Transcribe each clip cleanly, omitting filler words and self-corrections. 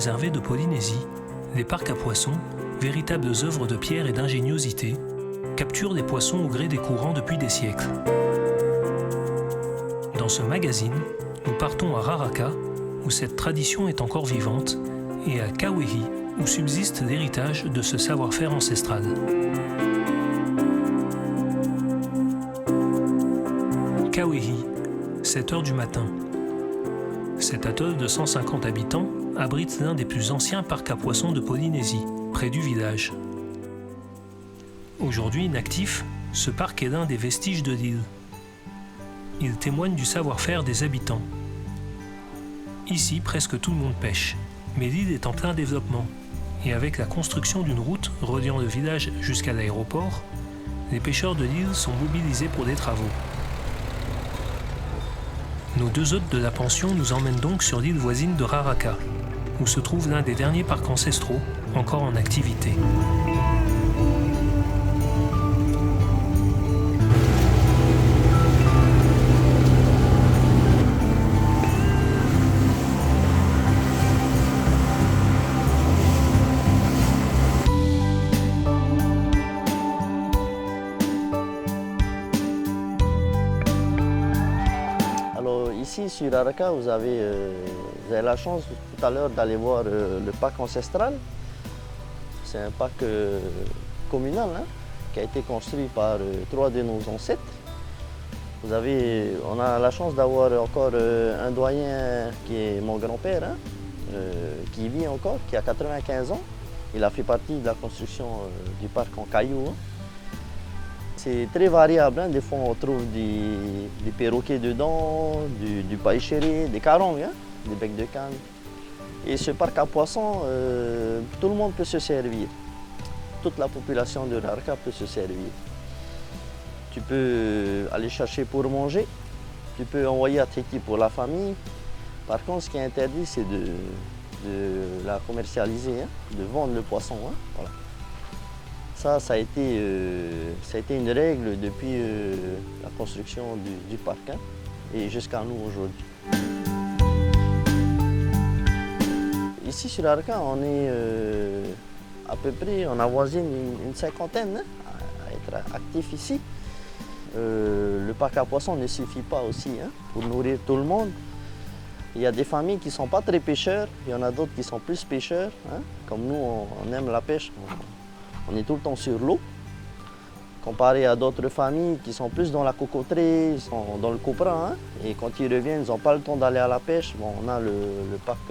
réservées de Polynésie, les parcs à poissons, véritables œuvres de pierre et d'ingéniosité, capturent des poissons au gré des courants depuis des siècles. Dans ce magazine, nous partons à Raraka, où cette tradition est encore vivante, et à Kawehi, où subsiste l'héritage de ce savoir-faire ancestral. Kawehi, 7 heures du matin. Cet atoll de 150 habitants abrite l'un des plus anciens parcs à poissons de Polynésie, près du village. Aujourd'hui inactif, ce parc est l'un des vestiges de l'île. Il témoigne du savoir-faire des habitants. Ici, presque tout le monde pêche, mais l'île est en plein développement, et avec la construction d'une route reliant le village jusqu'à l'aéroport, les pêcheurs de l'île sont mobilisés pour des travaux. Nos deux hôtes de la pension nous emmènent donc sur l'île voisine de Raraka, où se trouve l'un des derniers parcs ancestraux encore en activité. Ici, sur Raraka, vous avez la chance tout à l'heure d'aller voir le parc ancestral. C'est un parc communal qui a été construit par 3 de nos ancêtres. On a la chance d'avoir encore un doyen qui est mon grand-père, qui vit encore, qui a 95 ans. Il a fait partie de la construction du parc en cailloux. C'est très variable, des fois on trouve des perroquets dedans, du paille-chéré, des carongues, des becs de canne. Et ce parc à poissons, tout le monde peut se servir. Toute la population de Raraka peut se servir. Tu peux aller chercher pour manger, tu peux envoyer à Teki pour la famille. Par contre, ce qui est interdit, c'est de la commercialiser, de vendre le poisson. Voilà. Ça a été une règle depuis la construction du parc et jusqu'à nous aujourd'hui. Ici sur Raraka, on est à peu près, on avoisine une cinquantaine à être actifs ici. Le parc à poissons ne suffit pas aussi pour nourrir tout le monde. Il y a des familles qui ne sont pas très pêcheurs, il y en a d'autres qui sont plus pêcheurs. Comme nous, on aime la pêche. On est tout le temps sur l'eau, comparé à d'autres familles qui sont plus dans la cocoterie, sont dans le copra, et quand ils reviennent, ils n'ont pas le temps d'aller à la pêche. Bon, on a le parc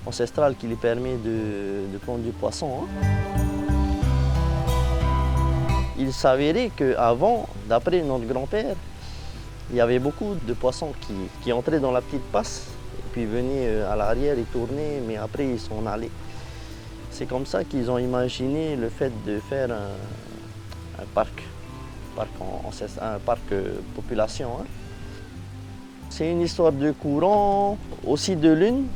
ancestral qui les permet de prendre du poisson. Il s'avérait qu'avant, d'après notre grand-père, il y avait beaucoup de poissons qui entraient dans la petite passe, et puis venaient à l'arrière et tournaient, mais après ils sont allés. C'est comme ça qu'ils ont imaginé le fait de faire un parc population. C'est une histoire de courant, aussi de lune,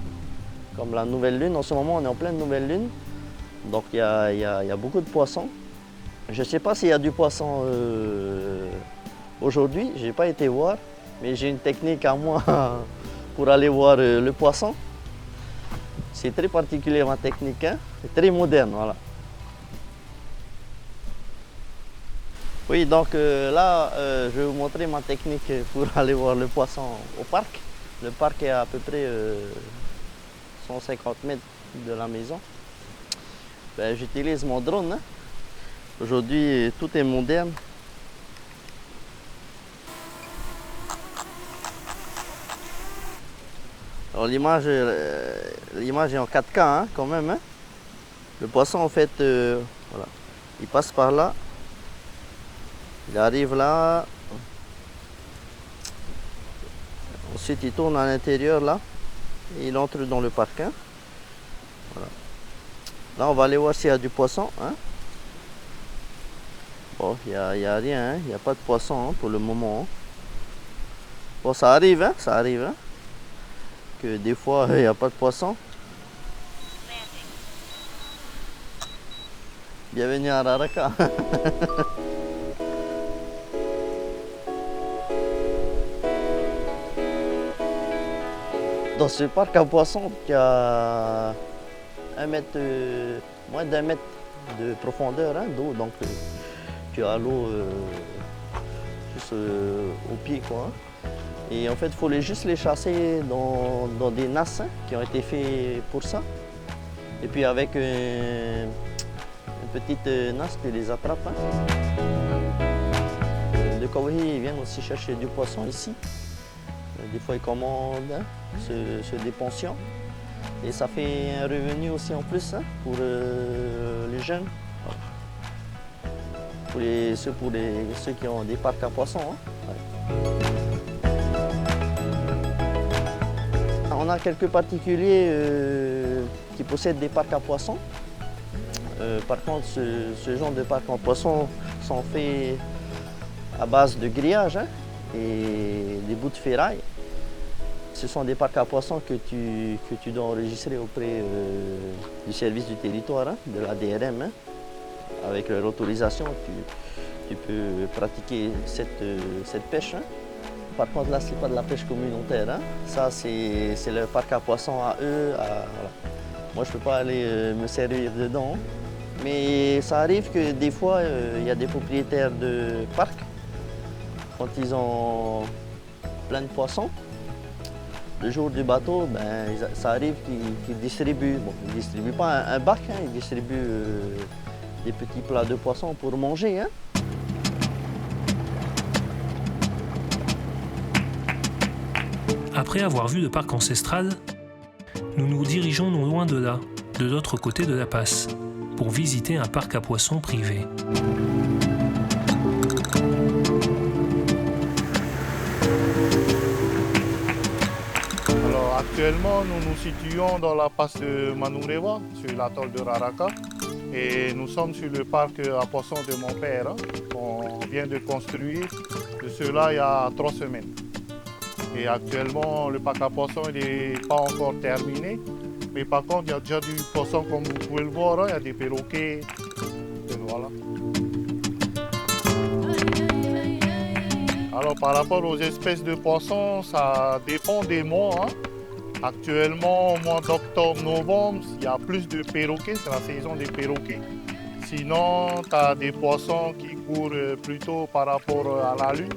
comme la nouvelle lune. En ce moment, on est en pleine nouvelle lune, donc il y a beaucoup de poissons. Je ne sais pas s'il y a du poisson aujourd'hui, je n'ai pas été voir, mais j'ai une technique à moi pour aller voir le poisson. C'est très particulier ma technique, c'est très moderne, voilà. Oui, donc là, je vais vous montrer ma technique pour aller voir le poisson au parc. Le parc est à peu près 150 mètres de la maison. J'utilise mon drone. Aujourd'hui, tout est moderne. Alors l'image est en 4K quand même. Le poisson en fait, voilà, il passe par là, il arrive là, ensuite il tourne à l'intérieur là, et il entre dans le parc. Voilà. Là on va aller voir s'il y a du poisson. Bon, il n'y a rien, il n'y a pas de poisson pour le moment. Bon, ça arrive, ça arrive. Que des fois il n'y a pas de poisson. Bienvenue à Raraka. dans ce parc à poissons qui a moins d'1 mètre de profondeur hein, d'eau, donc tu as l'eau juste au pied quoi. Et en fait, il faut juste les chasser dans des nasses hein, qui ont été faits pour ça. Et puis avec une petite nasse, tu les attrapes. Hein. De Kawahi, ils viennent aussi chercher du poisson ici. Des fois, ils commandent hein, des pensions. Et ça fait un revenu aussi en plus hein, pour les jeunes. Pour ceux qui ont des parcs à poissons. Hein. Ouais. On a quelques particuliers qui possèdent des parcs à poissons. Par contre, ce genre de parcs à poissons sont faits à base de grillage hein, et des bouts de ferraille. Ce sont des parcs à poissons que tu dois enregistrer auprès du service du territoire, hein, de la DRM. Hein. Avec leur autorisation, tu peux pratiquer cette pêche. Hein. Par contre, là, ce n'est pas de la pêche communautaire. Hein. Ça, c'est le parc à poissons à eux. Voilà. Moi, je ne peux pas aller me servir dedans. Hein. Mais ça arrive que des fois, il y a des propriétaires de parcs, quand ils ont plein de poissons, le jour du bateau, ben, ça arrive qu'ils distribuent. Bon, ils ne distribuent pas un bac, hein, ils distribuent des petits plats de poissons pour manger. Hein. Après avoir vu le parc ancestral, nous nous dirigeons non loin de là, de l'autre côté de la passe, pour visiter un parc à poissons privé. Alors actuellement, nous nous situons dans la passe de Manurewa, sur l'atoll de Raraka. Et nous sommes sur le parc à poissons de mon père, hein, qu'on vient de construire, de cela il y a 3 semaines. Et actuellement, le parc à poissons n'est pas encore terminé. Mais par contre, il y a déjà du poisson comme vous pouvez le voir, hein, il y a des perroquets. Et voilà. Alors par rapport aux espèces de poissons, ça dépend des mois. Hein. Actuellement, au mois d'octobre-novembre, il y a plus de perroquets, c'est la saison des perroquets. Sinon, tu as des poissons qui courent plutôt par rapport à la lune.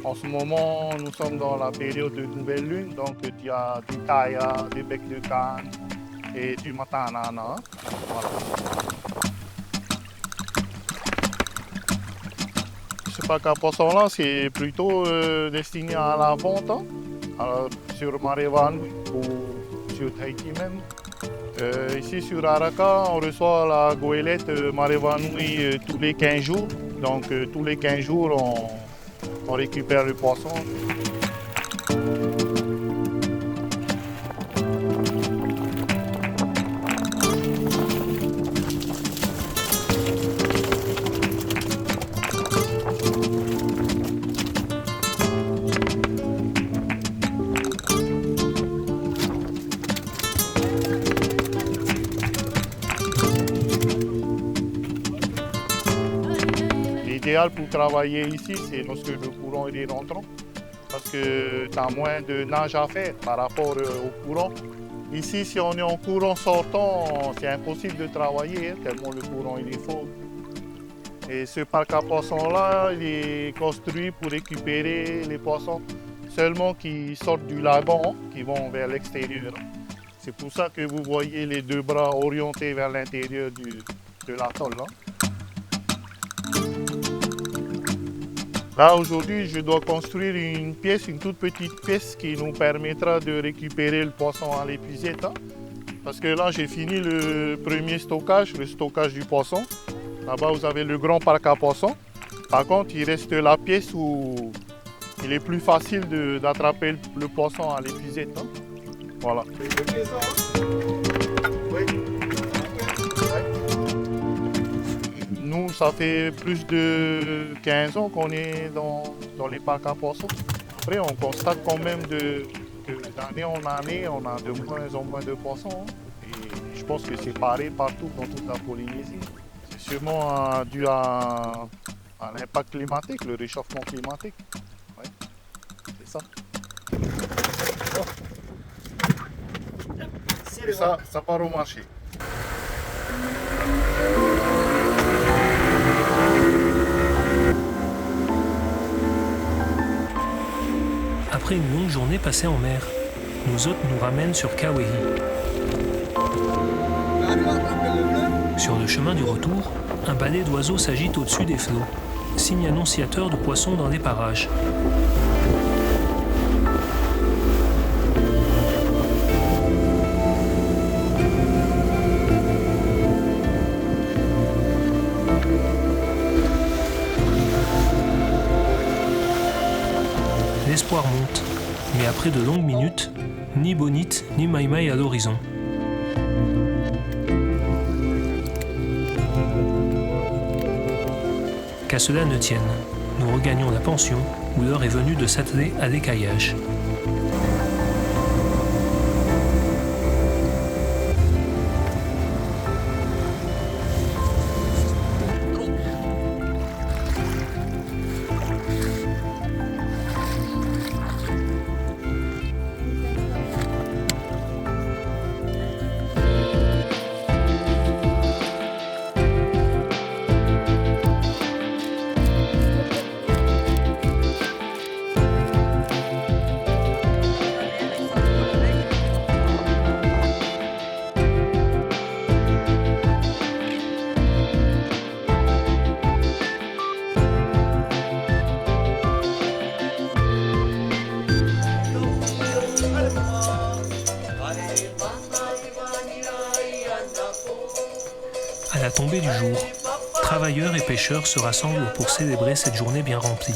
En ce moment, nous sommes dans la période de nouvelle lune, donc il y a du kaya, des becs de canne et du matanana. Voilà. Ce parc à poissons-là, c'est plutôt destiné à la vente. Hein. Alors, sur Marevanu ou sur Tahiti même. Ici sur Araka, on reçoit la goélette Marevanui tous les 15 jours. Donc tous les 15 jours, on récupère le poisson. L'idéal pour travailler ici, c'est lorsque le courant est rentrant, parce que tu as moins de nage à faire par rapport au courant. Ici, si on est en courant sortant, c'est impossible de travailler, hein, tellement le courant il est fort. Et ce parc à poissons-là, il est construit pour récupérer les poissons seulement qui sortent du lagon, hein, qui vont vers l'extérieur. C'est pour ça que vous voyez les 2 bras orientés vers l'intérieur de l'atoll. Hein. Là, aujourd'hui, je dois construire une toute petite pièce qui nous permettra de récupérer le poisson à l'épuisette. Hein. Parce que là, j'ai fini le premier stockage, le stockage du poisson. Là-bas, vous avez le grand parc à poissons. Par contre, il reste la pièce où il est plus facile d'attraper le poisson à l'épuisette. Hein. Voilà. Nous, ça fait plus de 15 ans qu'on est dans les parcs à poissons. Après, on constate quand même d'année en année, on a de moins en moins de poissons. Hein. Et je pense que c'est pareil partout dans toute la Polynésie. C'est sûrement dû à l'impact climatique, le réchauffement climatique. Ouais, c'est ça. Oh. Et ça part au marché. Après une longue journée passée en mer, nos hôtes nous ramènent sur Kawehi. Sur le chemin du retour, un balai d'oiseaux s'agite au-dessus des flots, signe annonciateur de poissons dans les parages. L'espoir monte, mais après de longues minutes, ni bonite ni maïmaï à l'horizon. Qu'à cela ne tienne, nous regagnons la pension où l'heure est venue de s'atteler à l'écaillage. À la tombée du jour, travailleurs et pêcheurs se rassemblent pour célébrer cette journée bien remplie.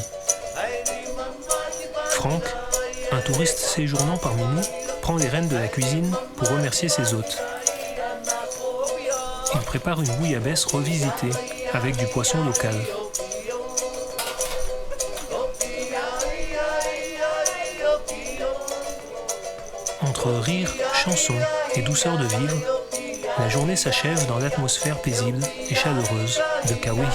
Franck, un touriste séjournant parmi nous, prend les rênes de la cuisine pour remercier ses hôtes. Il prépare une bouillabaisse revisitée avec du poisson local. Entre rire, chansons et douceur de vivre, la journée s'achève dans l'atmosphère paisible et chaleureuse de Kawehi.